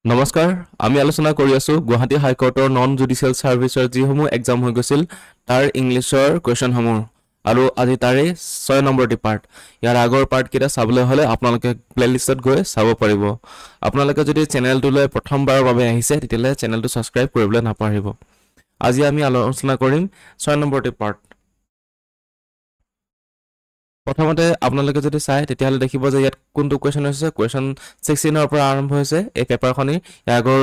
নমস্কাৰ আমি আলোচনা কৰি আছো গুৱাহাটী হাইকোৰ্টৰ নন জুডিচিয়েল সাৰ্ভিসৰ যিসমূহ এক্সাম হৈ গৈছিল তাৰ ইংলিছৰ কোৱেশ্চনসমূহ আৰু আজি তাৰে 6 নম্বৰটি পাৰ্ট ইয়াৰ আগৰ পাৰ্ট কেইটা চাবলৈ হলে আপোনালোকে প্লেলিষ্টত গৈ চাব পাৰিব আপোনালোকে যদি চেনেলটোলৈ প্ৰথমবাৰৰ বাবে আহিছে তেতিয়ালে চেনেলটো সাবস্ক্ৰাইব কৰিবলৈ নাপাহৰিব আজি আমি আলোচনা কৰিম 6 নম্বৰটি পাৰ্ট প্ৰথমতে আপোনালোকে যদি চাই তেতিয়াহলে দেখিব যে ইয়াত কোনটো কোৱেশ্চন হৈছে কোৱেশ্চন 16 ৰ পৰা আৰম্ভ হৈছে এই পেপাৰখনি ইয়াৰ আগৰ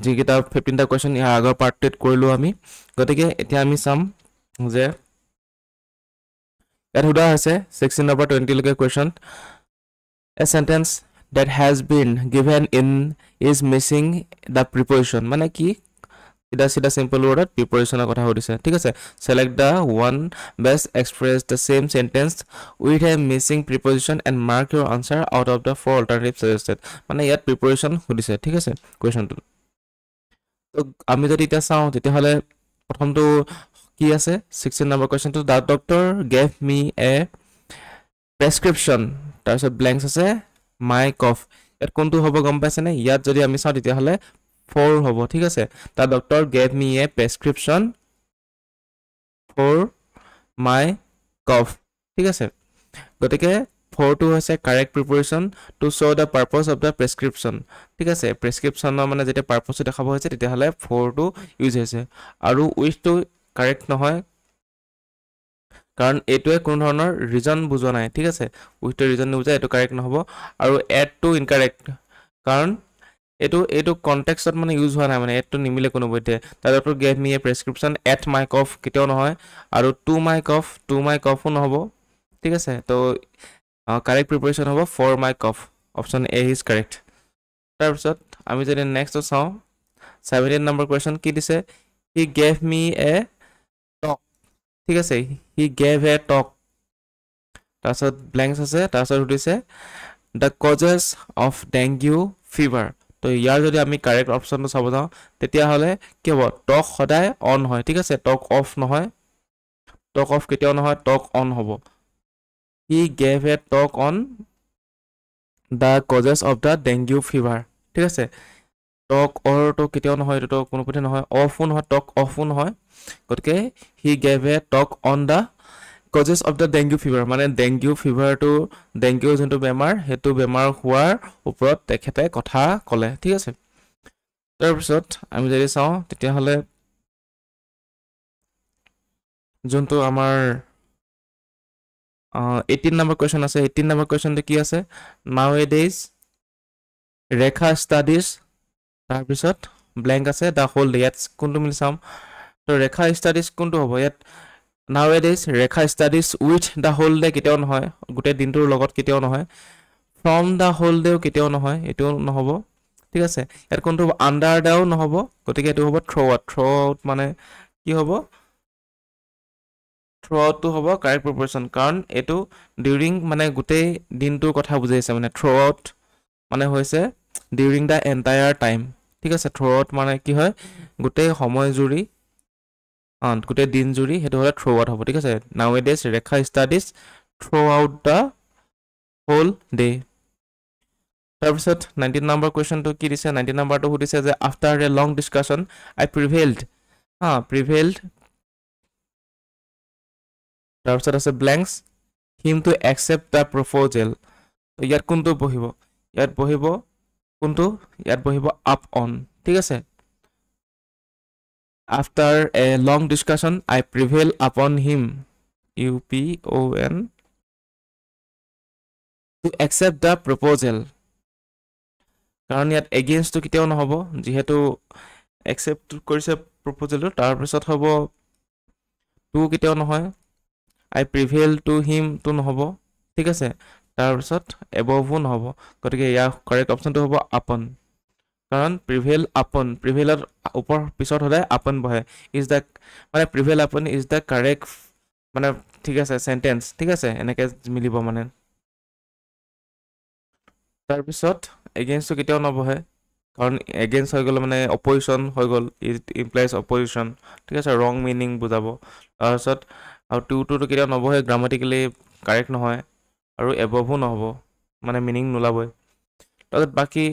যিকেইটা 15টা কোৱেশ্চন ইয়াৰ আগৰ পাৰ্টত কৰিলো আমি গতিকে এতিয়া আমি চাম যে ইয়াত সোধা হৈছে 16 ৰ পৰা 20 লৈকে question a sentence that has been given in is missing the preposition মানে কি Sida simple word preposition কথা সুধিছে ঠিক আছে select the one best express the same sentence with a missing preposition and mark your answer out of the four alternatives suggested মানে ইয়াত preposition সুধিছে ঠিক আছে কোৱেশ্চনটো তো আমি যদি এটা চাও তেতিয়া হলে প্ৰথমটো কি আছে 16 number কোৱেশ্চনটো the doctor gave me a prescription তাৰপিছত blanks আছে my cough ইয়াত কোনটো হ'ব গম পাইছে নে ইয়াত যদি আমি চাও তেতিয়া হলে 4 হ'ব ঠিক আছে the doctor gave me a prescription for my cough ঠিক আছে গতিকে 4 টো হৈছে correct preposition to show the purpose of the prescription ঠিক আছে প্ৰেসক্ৰিপশনৰ মানে যেটা পাৰপাস দেখাব হৈছে তেতিয়া হলে 4 টো ইউজ হৈছে আৰু উইথ টো কাৰেক্ট নহয় কাৰণ এটোৱে কোন ধৰণৰ ৰিজন বুজোৱা নাই ঠিক আছে উইথ টো ৰিজন নুবুজা এটো কাৰেক্ট নহব আৰু এড টো ইনকাৰেক্ট কাৰণ এটো কনটেক্সটত মানে ইউজ হোৱা নাই মানে এটো নিমিলে কোনো বৈতে তাৰ doctor gave me a prescription at my cough কেতিয়াও নহয় আৰু টু মাই কফ নহব ঠিক আছে তো কাৰেক্ট প্ৰিপজিশন হ'ব for my cough option A is correct তাৰ পিছত আমি যদি নেক্সট চাও 17 নম্বৰ কোৱেশ্চন কি দিছে হি গেভ মি এ টক ঠিক আছে হি গেভ এ টক তাৰপিছত ব্ল্যাঙ্কস আছে তাৰপিছত সুধিছে the causes of dengue fever তো ইয়াৰ যদি আমি কারেক্ট অপচনটো চাব যাও তেতিয়া হলে কি হ'ব টক সদায় অন হয় ঠিক আছে টক অফ নহয় টক অফ কেতিয়াও নহয় টক অন হ'ব he gave a talk on the causes of the dengue fever ঠিক আছে টক অৰ তো কেতিয়াও নহয় এটো কোনো পথে নহয় অফও নহয় টক অফও নহয় গতিকে he gave a talk on the causes of the dengue fever মানে dengue fever to dengue জন্তু বেমাৰ হেতু বেমাৰ হোৱাৰ ওপৰত তেখেতে কথা কলে ঠিক আছে তাৰ পিছত আমি যদি চাও তেতিয়া হলে জন্তু আমাৰ 18 নম্বৰ কোৱেশ্চন আছে 18 নম্বৰ কোৱেশ্চনটো কি আছে nowadays ৰেখা ষ্টাডিজ তাৰ পিছত ব্ল্যাঙ্ক আছে দা হোল ডে ইয়াত কোনটো মিল চাম তো ৰেখা ষ্টাডিজ কোনটো হ'ব ইয়াত nowadays Rekha studies with the whole day কেতিয়াও নহয় গোটে দিনটোৰ লগত কেতিয়াও নহয় ফ্ৰম দা হোল ডে কেতিয়াও নহয় এটো নহব ঠিক আছে ইয়াত কোনটো আন্ডাৰ দাও নহব গতিকে এটো হ'ব থ্ৰো আউট মানে কি হ'ব থ্ৰো আউট তো হ'ব কাৰেক্ট প্ৰিপজিশন কাৰণ এটো ডিউৰিং মানে গোটে দিনটোৰ কথা বুজাইছে মানে থ্ৰো আউট মানে হৈছে ডিউৰিং দা এন্টায়াৰ টাইম ঠিক আছে থ্ৰো আউট মানে কি হয় গোটে সময় জুৰি গোটে দিন জুৰি হেতু হলে থ্ৰো আউট হ'ব ঠিক আছে nowadays Rekha studies throughout the whole day তাৰ পিছত 19 নম্বৰ কোৱেশ্চনটো কি দিছে 19 নম্বৰটো সুধিছে যে আফটাৰ এ লং ডিসকাশন আই প্ৰিভেইলড তাৰ পিছত আছে blanks him to accept the proposal ইয়াত কোনটো বহিব কোনটো ইয়াত বহিব আপ অন ঠিক আছে after a long discussion I prevail upon him upon to accept the proposal কাৰণ ইয়াত against to কেতিয়াও নহব যেহেতু accept কৰিছে proposal তাৰ পিছত হ'ব to কেতিয়াও নহয় I prevail to him to নহব ঠিক আছে তাৰ পিছত above নহব গতিকে ইয়াৰ কাৰেক্ট অপচনটো হ'ব upon কাৰণ prevail upon prevailৰ ওপৰ পিছত হলে upon বহে is the মানে prevail upon is the correct মানে ঠিক আছে সেন্টেন্স ঠিক আছে এনেকে মিলিব মানে তাৰ পিছত against কেতিয়াও নবহে কাৰণ against হৈ গল মানে opposition হৈ গল it implies opposition ঠিক আছে wrong meaning বুজাব তাৰ পিছত আৰু to কেতিয়াও নবহে গ্ৰামাটিক্যালি কাৰেক্ট নহয় আৰু above নহব মানে মিনিং নোলাবই তাৰপিছত বাকি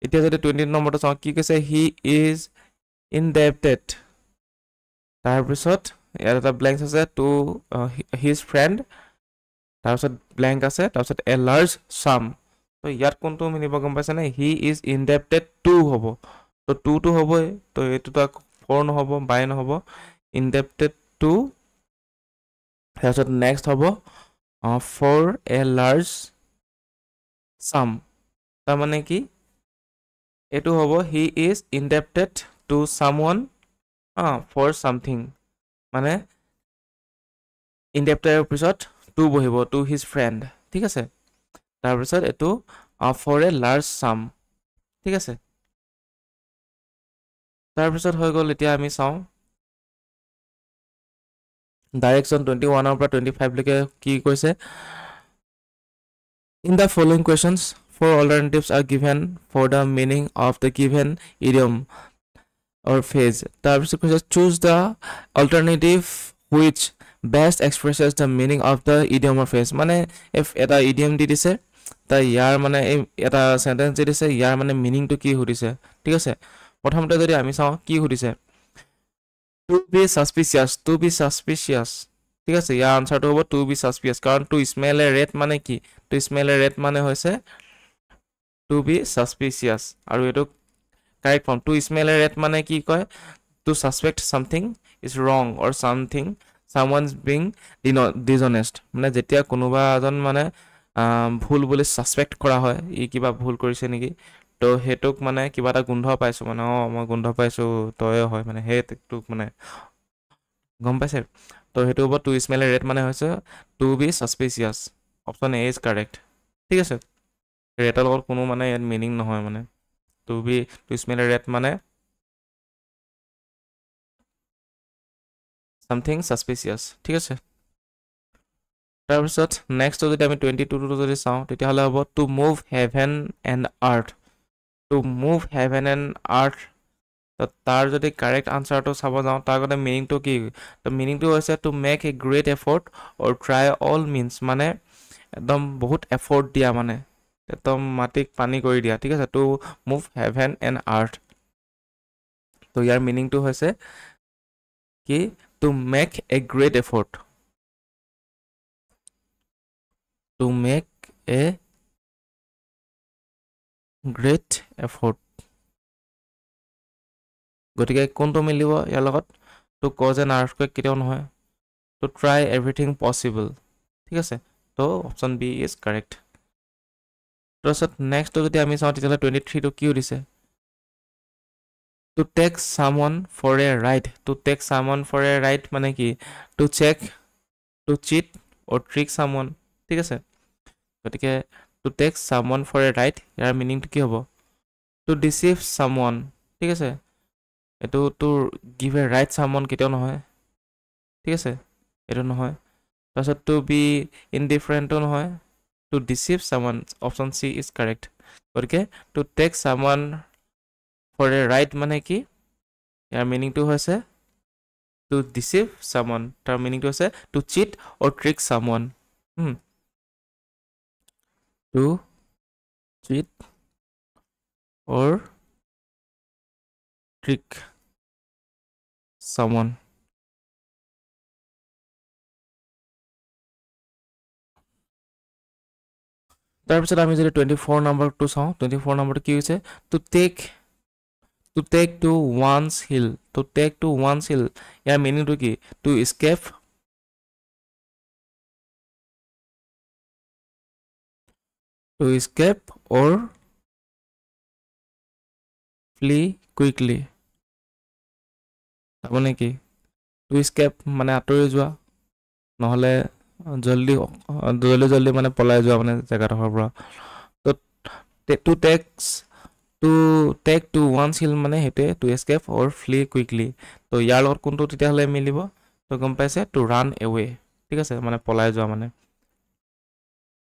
এতিয়া যদি 20 নম্বৰটো চাওঁ কি কৈছে হি ইজ ইনডেপ্টেড তাৰপিছত ইয়াত এটা ব্লেংক আছে টু হিজ ফ্ৰেণ্ড তাৰপিছত ব্লেংক আছে তাৰপিছত এ লাৰ্জ চাম তো ইয়াত কোনটো মিলিব গম পাইছেনে হি ইজ ইনডেপ্টেড টু হ'ব তো টুটো হ'বই তো এইটোতো ফ'ৰ নহ'ব বাই নহ'ব ইনডেপ্টেড টু তাৰপিছত নেক্সট হ'ব ফৰ এ লাৰ্জ চাম তাৰমানে কি এইটো হ'ব he is indebted to someone for something মানে ইনডেপ্টেডৰ পিছত টু বহিব টু হিজ ফ্ৰেণ্ড ঠিক আছে তাৰপিছত এইটো ফৰ এ লাৰ্জ চাম ঠিক আছে তাৰপিছত হৈ গ'ল এতিয়া আমি চাওঁ ডাইৰেকশ্যন 21ৰ পৰা 25 লৈকে কি কৈছে in the following questions four alternatives are given for the meaning of the given idiom or phrase তাৰপিছত কৈছে choose the alternative which best expresses the meaning of the idiom or phrase মানে if এটা idiom দি দিছে তাৰ ইয়াৰ মানে এটা sentence দি দিছে ইয়াৰ মানে meaningটো কি সুধিছে ঠিক আছে প্ৰথমতে যদি আমি চাওঁ কি সুধিছে to be suspicious ঠিক আছে ইয়াৰ আনসাৰটো হ'ব to be suspicious কাৰণ to smell a rat মানে কি to smell a rat মানে হৈছে to be suspicious আৰু এটো correct form to smell a rat মানে কি কয় to suspect something is wrong or someone's being dishonest মানে যেতিয়া কোনোবা এজন মানে ভুল বুলি সাসপেক্ট কৰা হয় ই কিবা ভুল কৰিছে নেকি তো হেতুক মানে কিবা এটা গোন্ধ পাইছো মানে মই গোন্ধ পাইছো তয় হয় মানে হেতুক মানে গম পাইছে তো হেতু হ'ব to smell a rat মানে হৈছে to be suspicious option A is correct ঠিক আছে ৰেটৰ লগত কোনো মানে ইয়াত মিনিং নহয় মানে to smell a rat মানে something suspicious ঠিক আছে তাৰপিছত নেক্সট যদি আমি 22 যদি চাওঁ তেতিয়াহ'লে হ'ব to move heaven and earth তো তাৰ যদি কাৰেক্ট আনসাৰটো চাব যাওঁ তাৰ আগতে মিনিংটো কি তো মিনিংটো হৈছে to make a great effort or try all means মানে একদম বহুত এফৰ্ট দিয়া মানে একদম মাটিক পানী কৰি দিয়া ঠিক আছে to move heaven and earth তো ইয়াৰ মিনিংটো হৈছে কি to make a great effort গতিকে কোনটো মিলিব ইয়াৰ লগত to cause an earthquake কেতিয়াও নহয় to try everything possible ঠিক আছে তো অপচন বি ইজ কাৰেক্ট তাৰপিছত নেক্সট যদি আমি চাওঁ তেতিয়াহ'লে 23 টো কি দিছে to take someone for a ride মানে কি to check to cheat or trick someone ঠিক আছে গতিকে to take someone for a ride ইয়াৰ মিনিংটো কি হ'ব to deceive someone ঠিক আছে এটো to give a right someone কেতিয়াও নহয় ঠিক আছে এটো নহয় তাৰপিছত to be indifferent নহয় to deceive someone option C is correct গতিকে to take someone for a ride মানে কি ইয়াৰ মিনিংটো হৈছে to deceive someone তাৰ মিনিংটো হৈছে to cheat or trick someone to cheat or trick someone তাৰপিছত আমি যদি 24 নম্বৰটো চাওঁ 24 নম্বৰটো কি হৈছে to take to one's hill ইয়াৰ মিনিংটো কি to escape or flee quickly মানে কি to escape মানে আঁতৰি যোৱা নহলে জলদি মানে পলাই যোৱা মানে জায়গাটোৰ পৰা to take to one's hill মানে হেতে to escape or flee quickly তো ইয়াৰ লগত কোনটো তেতিয়াহলে মিলিব তো গম পাইছে to run away ঠিক আছে মানে পলাই যোৱা মানে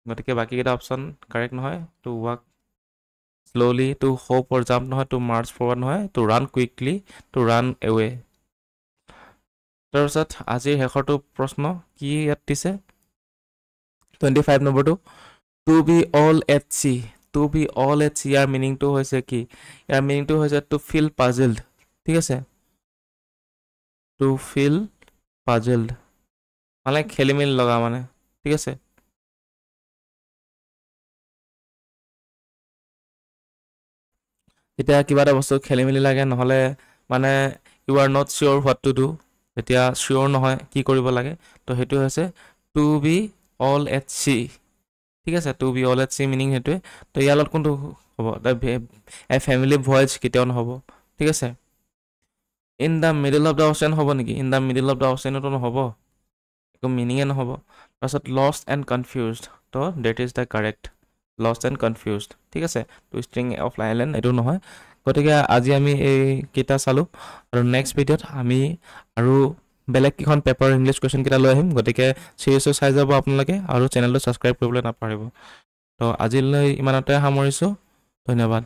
গতিকে বাকি কেইটা অপচন কাৰেক্ট নহয় to walk slowly to hop or jump নহয় to march forward নহয় to run quickly to run away তাৰপিছত আজিৰ শেষৰটো প্ৰশ্ন কি ইয়াত দিছে 25 নম্বৰটো to be all at sea to be all at sea ইয়াৰ মিনিংটো হৈছে কি ইয়াৰ মিনিংটো হৈছে টু ফিল পাজলড ঠিক আছে টু ফিল পাজলড মানে খেলি মেলি লগা মানে ঠিক আছে এতিয়া কিবা এটা বস্তু খেলি মেলি লাগে নহ'লে মানে you are not sure what to do এতিয়া চিয়'ৰ নহয় কি কৰিব লাগে তো সেইটো হৈছে to be all at sea ঠিক আছে to be all at sea meaning সেইটোৱে তো ইয়াৰ লগত কোনটো হ'ব এ ফেমিলি ভয়েজ কেতিয়াও নহ'ব ঠিক আছে in the middle of the ocean হ'ব নেকি in the middle of the অ'চেনতো নহ'ব একো মিনিঙে নহ'ব তাৰপিছত লষ্ট এণ্ড কনফিউজড তো that is the correct lost and confused ঠিক আছে টুইষ্টিং অফ আইলেণ্ড এইটো নহয় গতিকে আজি আমি এইকেইটা চালোঁ আৰু নেক্সট ভিডিঅ'ত আমি আৰু বেলেগ কেইখন পেপাৰ ইংলিছ কুৱেশ্যনকেইটা লৈ আহিম গতিকে চিৰিজটো চাই যাব আপোনালোকে আৰু চেনেলটো ছাবস্ক্ৰাইব কৰিবলৈ নাপাহৰিব তো আজিলৈ ইমানতে সামৰিছোঁ ধন্যবাদ